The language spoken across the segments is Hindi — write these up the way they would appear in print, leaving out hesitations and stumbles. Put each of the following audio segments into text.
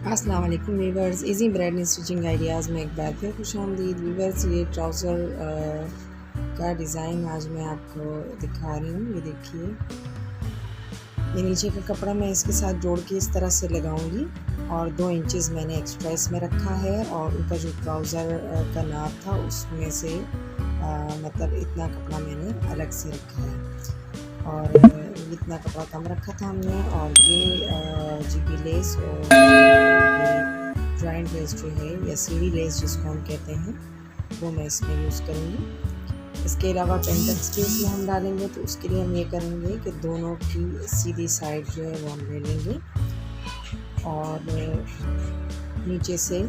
अस्सलाम वालेकुम viewers, easy bridal stitching ideas में एक बार फिर खुशामदीद वीवर्स। ये ट्राउज़र का डिज़ाइन आज मैं आपको दिखा रही हूँ। ये देखिए, ये नीचे का कपड़ा मैं इसके साथ जोड़ के इस तरह से लगाऊंगी और 2 इंचेस मैंने एक्स्ट्रा इसमें रखा है और ऊपर जो ट्राउज़र का नाप था उसमें से मतलब इतना कपड़ा मैंने अलग से रखा है और इतना कपड़ा कम रखा था हमने। और ये जीबी लेस और जॉइंट लेस जो है या सीढ़ी लेस जिसको हम कहते हैं वो मैं इसमें यूज़ करूँगी। इसके अलावा पेंटेक्स भी इसमें हम डालेंगे, तो उसके लिए हम ये करेंगे कि दोनों की सीधी साइड जो है वो हम ले लेंगे और नीचे से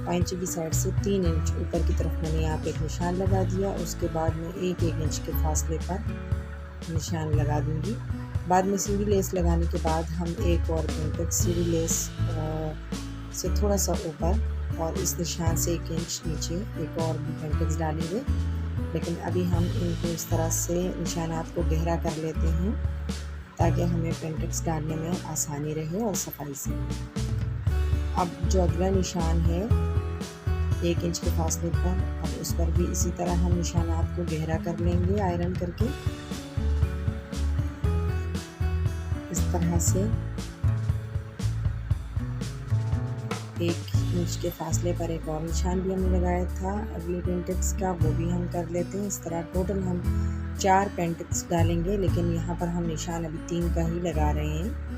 5 इंच की साइड से 3 इंच ऊपर की तरफ मैंने यहाँ पे एक निशान लगा दिया। उसके बाद में 1-1 इंच के फासले पर निशान लगा दूंगी। बाद में सीढ़ी लेस लगाने के बाद हम एक और पेंटेक्स सीढ़ी लेस से थोड़ा सा ऊपर और इस निशान से 1 इंच नीचे एक और पेंटेक्स डालेंगे। लेकिन अभी हम इनको इस तरह से निशानात को गहरा कर लेते हैं ताकि हमें पेंटेक्स डालने में आसानी रहे और सफाई से। अब जो अगला निशान है 1 इंच के फासले पर, अब उस पर भी इसी तरह हम निशानात को गहरा कर लेंगे आयरन करके। इस तरह से 1 इंच के फासले पर एक और निशान भी हमने लगाया था अगले पेंटेक्स का, वो भी हम कर लेते हैं। इस तरह टोटल हम 4 पेंटेक्स डालेंगे, लेकिन यहाँ पर हम निशान अभी 3 का ही लगा रहे हैं।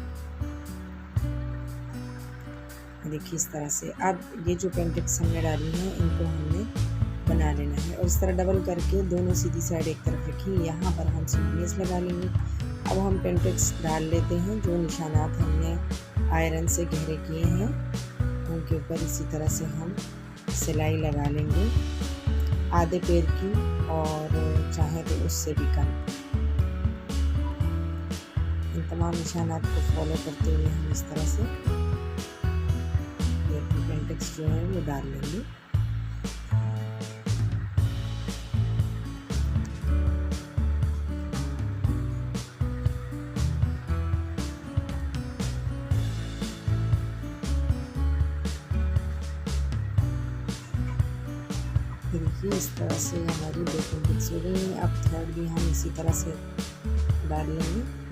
देखिए इस तरह से। अब ये जो पेंटेक्स हमने डाली हैं इनको हमने बना लेना है और इस तरह डबल करके दोनों सीधी साइड एक तरफ रखी। यहाँ पर हम सीढ़ी लेस लगा लेंगे। अब हम पेंटेक्स डाल लेते हैं। जो निशानात हमने आयरन से गहरे किए हैं उनके ऊपर इसी तरह से हम सिलाई लगा लेंगे आधे पैर की, और चाहे तो उससे भी कम। इन तमाम निशानात को फॉलो करते हुए हम इस तरह से पेंटेक्स जो है वो डाल लेंगे। देखिए इस तरह से हमारी 2 पेंटेक्स हो गई हैं। अब थर्ड भी हम इसी तरह से डाल लेंगे।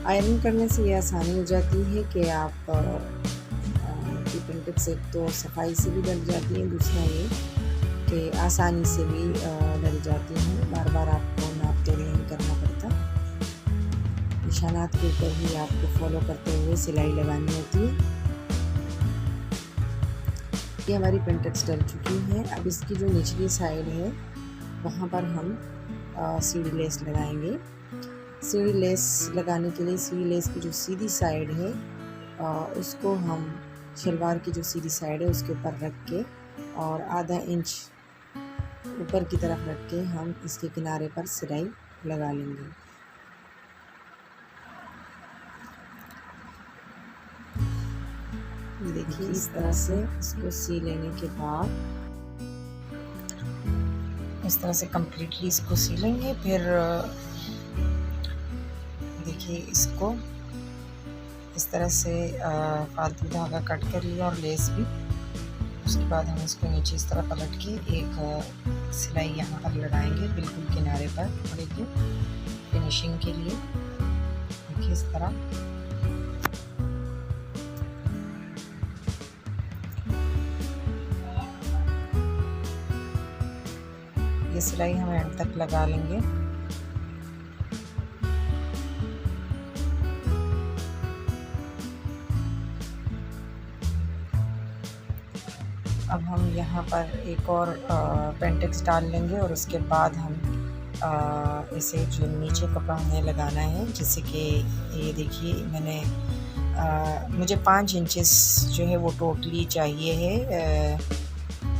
आयरन करने से ये आसानी हो जाती है कि आप की पेंटेक्स एक तो सफाई से भी डल जाती हैं, दूसरा ये कि आसानी से भी डल जाती हैं। बार बार आपको नापते हुए नहीं करना पड़ता। निशानात के ऊपर ही आपको फॉलो करते हुए सिलाई लगानी होती है। ये हमारी पेंटेक्स डल चुकी है। अब इसकी जो निचली साइड है वहाँ पर हम सीढ़ी लेस लगाएंगे। सीढ़ी लेस लगाने के लिए सीढ़ी लेस की जो सीधी साइड है उसको हम शलवार की जो सीधी साइड है उसके ऊपर रख के और आधा इंच ऊपर की तरफ रख के हम इसके किनारे पर सिलाई लगा लेंगे। देखिए इस तरह से इसको सी लेने के बाद इस तरह से कंप्लीटली इसको सी लेंगे। फिर देखिए इसको इस तरह से फालतू धागा कट कर लिया और लेस भी। उसके बाद हम इसको नीचे इस तरह पलट के एक सिलाई यहाँ पर लगाएंगे बिल्कुल किनारे पर कपड़े के फिनिशिंग के लिए। देखिए इस तरह ये सिलाई हम एंड तक लगा लेंगे। अब हम यहाँ पर एक और पेंटेक्स डाल लेंगे और उसके बाद हम इसे जो नीचे कपड़ा हमें लगाना है, जैसे कि ये देखिए मैंने मुझे 5 इंचेस जो है वो टोटली चाहिए है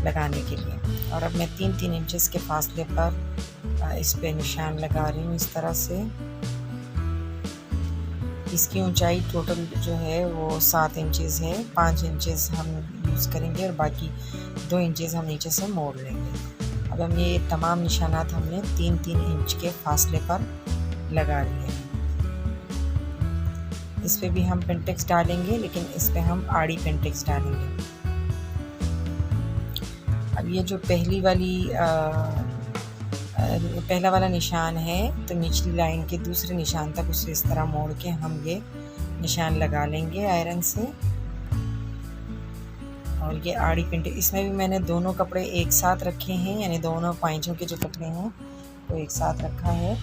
लगाने के लिए। और अब मैं 3-3 इंचेस के फासले पर इस पे निशान लगा रही हूँ इस तरह से। इसकी ऊंचाई टोटल जो है वो 7 इंचेस है। 5 इंचेस हम यूज़ करेंगे और बाकी 2 इंचेस हम नीचे से मोड़ लेंगे। अब हम ये तमाम निशानात हमने 3-3 इंच के फासले पर लगा लिए हैं। इस पर भी हम पेंटेक्स डालेंगे, लेकिन इस पर हम आड़ी पेंटेक्स डालेंगे। अब ये जो पहला वाला निशान है, तो निचली लाइन के दूसरे निशान तक उसे इस तरह मोड़ के हम ये निशान लगा लेंगे आयरन से। और ये आड़ी पेंटिंग, इसमें भी मैंने दोनों कपड़े एक साथ रखे हैं, यानी दोनों पाइचों के जो कपड़े हैं वो एक साथ रखा है।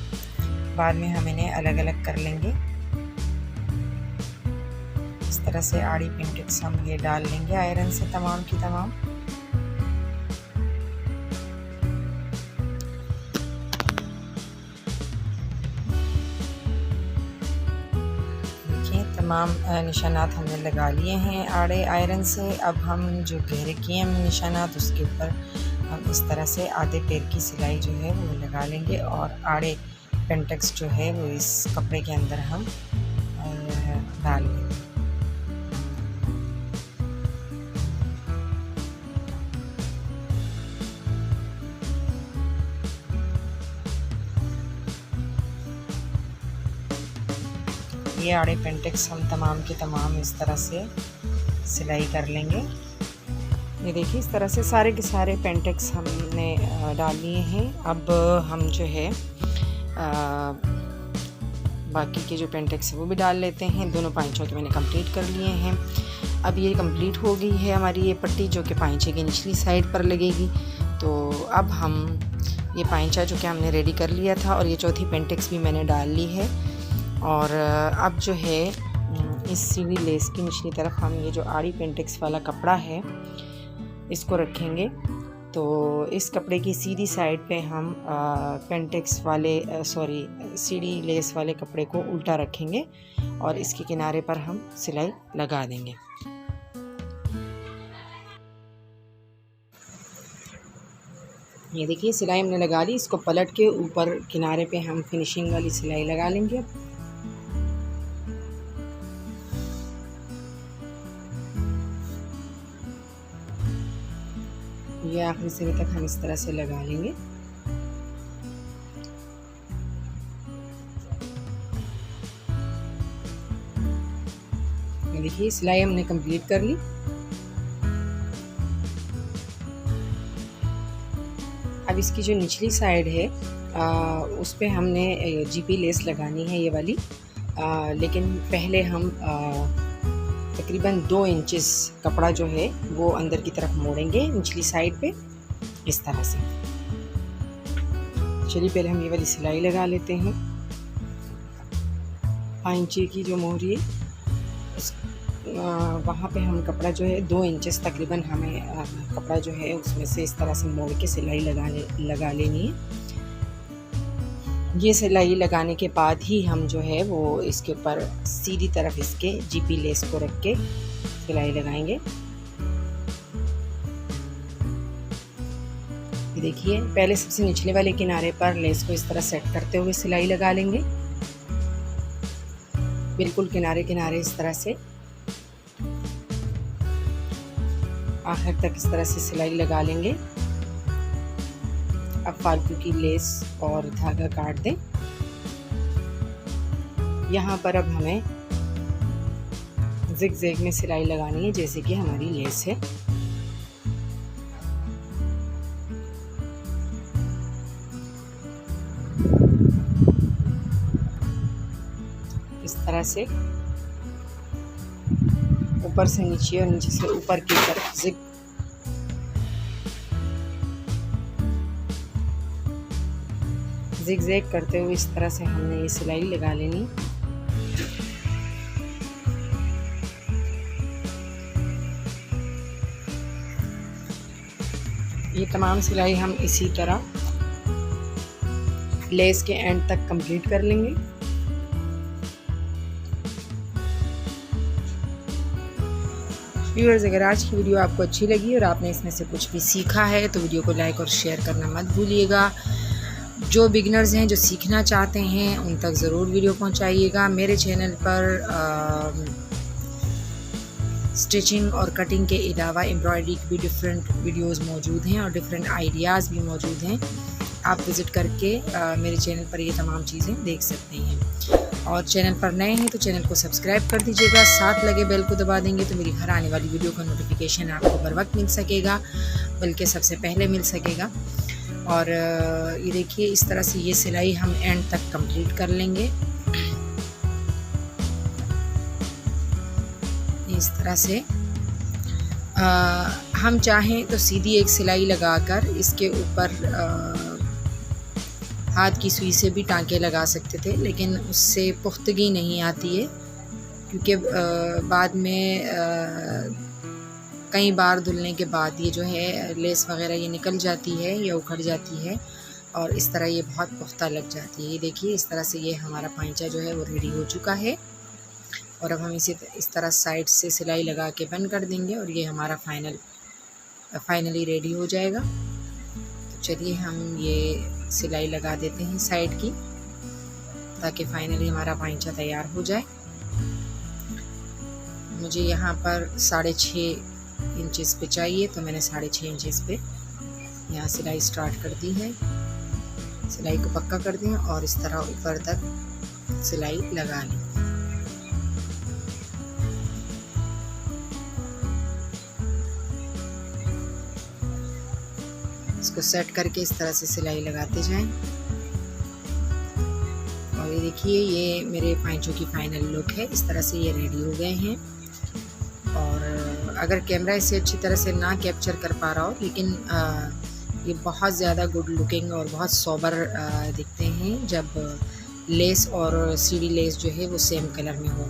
बाद में हम इन्हें अलग अलग कर लेंगे। इस तरह से आड़ी पेंटिंग्स हम ये डाल लेंगे आयरन से तमाम की तमाम। तमाम निशानात हमने लगा लिए हैं आड़े आयरन से। अब हम जो गहरे किए हैं निशानात, उसके ऊपर हम इस तरह से आधे पैर की सिलाई जो है वो लगा लेंगे और आड़े पेंटेक्स जो है वो इस कपड़े के अंदर हम डाल लेंगे। ये आड़े पेंटेक्स हम तमाम के तमाम इस तरह से सिलाई कर लेंगे। ये देखिए इस तरह से सारे के सारे पेंटेक्स हमने डाल लिए हैं। अब हम जो है बाकी के जो पेंटेक्स है वो भी डाल लेते हैं। दोनों पाइचों के मैंने कंप्लीट कर लिए हैं। अब ये कंप्लीट हो गई है हमारी ये पट्टी, जो कि पाइचे की निचली साइड पर लगेगी। तो अब हम ये पाइचा जो कि हमने रेडी कर लिया था, और ये चौथी पेंटेक्स भी मैंने डाल ली है। और अब जो है इस सीधी लेस की निचली तरफ हम ये जो आड़ी पेंटेक्स वाला कपड़ा है इसको रखेंगे। तो इस कपड़े की सीधी साइड पे हम पेंटेक्स वाले सीधी लेस वाले कपड़े को उल्टा रखेंगे और इसके किनारे पर हम सिलाई लगा देंगे। ये देखिए सिलाई हमने लगा ली। इसको पलट के ऊपर किनारे पे हम फिनिशिंग वाली सिलाई लगा लेंगे। ये आखिरी सिरे तक हम इस तरह से लगा लेंगे। देखिए सिलाई हमने कंप्लीट कर ली। अब इसकी जो निचली साइड है उस पे हमने जीपी लेस लगानी है ये वाली, लेकिन पहले हम तकरीबन 2 इंचेस कपड़ा जो है वो अंदर की तरफ मोड़ेंगे निचली साइड पे इस तरह से। चलिए पहले हम ये वाली सिलाई लगा लेते हैं। 5 इंची की जो मोहरी है उस वहाँ पे हम कपड़ा जो है 2 इंचेस तकरीबन हमें कपड़ा जो है उसमें से इस तरह से मोड़ के सिलाई लगा लेनी है। ये सिलाई लगाने के बाद ही हम जो है वो इसके ऊपर सीधी तरफ इसके जीपी लेस को रख के सिलाई लगाएंगे। देखिए पहले सबसे निचले वाले किनारे पर लेस को इस तरह सेट करते हुए सिलाई लगा लेंगे, बिल्कुल किनारे किनारे इस तरह से आखिर तक इस तरह से सिलाई लगा लेंगे। अब फालतू की लेस और धागा काट दें। यहाँ पर अब हमें जिग जैग में सिलाई लगानी है जैसे कि हमारी लेस है। इस तरह से ऊपर से नीचे और नीचे से ऊपर की तरफ जिग जैग करते हुए इस तरह से हमने ये सिलाई लगा लेनी। ये तमाम सिलाई हम इसी तरह लेस के एंड तक कंप्लीट कर लेंगे। व्यूअर्स, अगर आज की वीडियो आपको अच्छी लगी और आपने इसमें से कुछ भी सीखा है तो वीडियो को लाइक और शेयर करना मत भूलिएगा। जो बिगनर्स हैं जो सीखना चाहते हैं उन तक ज़रूर वीडियो पहुंचाइएगा। मेरे चैनल पर स्टिचिंग और कटिंग के अलावा एम्ब्रॉयडरी की भी डिफरेंट वीडियोस मौजूद हैं और डिफरेंट आइडियाज़ भी मौजूद हैं। आप विज़िट करके मेरे चैनल पर ये तमाम चीज़ें देख सकते हैं। और चैनल पर नए हैं तो चैनल को सब्सक्राइब कर दीजिएगा, साथ लगे बेल को दबा देंगे तो मेरी हर आने वाली वीडियो का नोटिफिकेशन आपको बर वक्त मिल सकेगा, बल्कि सबसे पहले मिल सकेगा। और ये देखिए इस तरह से ये सिलाई हम एंड तक कंप्लीट कर लेंगे। इस तरह से हम चाहें तो सीधी एक सिलाई लगाकर इसके ऊपर हाथ की सुई से भी टांके लगा सकते थे, लेकिन उससे पुख्तगी नहीं आती है, क्योंकि बाद में कई बार धुलने के बाद ये जो है लेस वगैरह ये निकल जाती है या उखड़ जाती है और इस तरह ये बहुत पुख्ता लग जाती है। ये देखिए इस तरह से ये हमारा पांचा जो है वो रेडी हो चुका है। और अब हम इसे इस तरह साइड से सिलाई लगा के बंद कर देंगे और ये हमारा फाइनली रेडी हो जाएगा। तो चलिए हम ये सिलाई लगा देते हैं साइड की, ताकि फाइनली हमारा पांचा तैयार हो जाए। मुझे यहाँ पर 6.5 इंचेस पे चाहिए, तो मैंने 6.5 इंचेस पे यहाँ सिलाई स्टार्ट कर दी है। सिलाई को पक्का कर दें और इस तरह ऊपर तक सिलाई लगा लें। इसको सेट करके इस तरह से सिलाई लगाते जाएं। और ये देखिए ये मेरे पांचों की फाइनल लुक है। इस तरह से ये रेडी हो गए हैं। और अगर कैमरा इसे अच्छी तरह से ना कैप्चर कर पा रहा हो, लेकिन ये बहुत ज़्यादा गुड लुकिंग और बहुत सोबर दिखते हैं जब लेस और सीढ़ी लेस जो है वो सेम कलर में हो।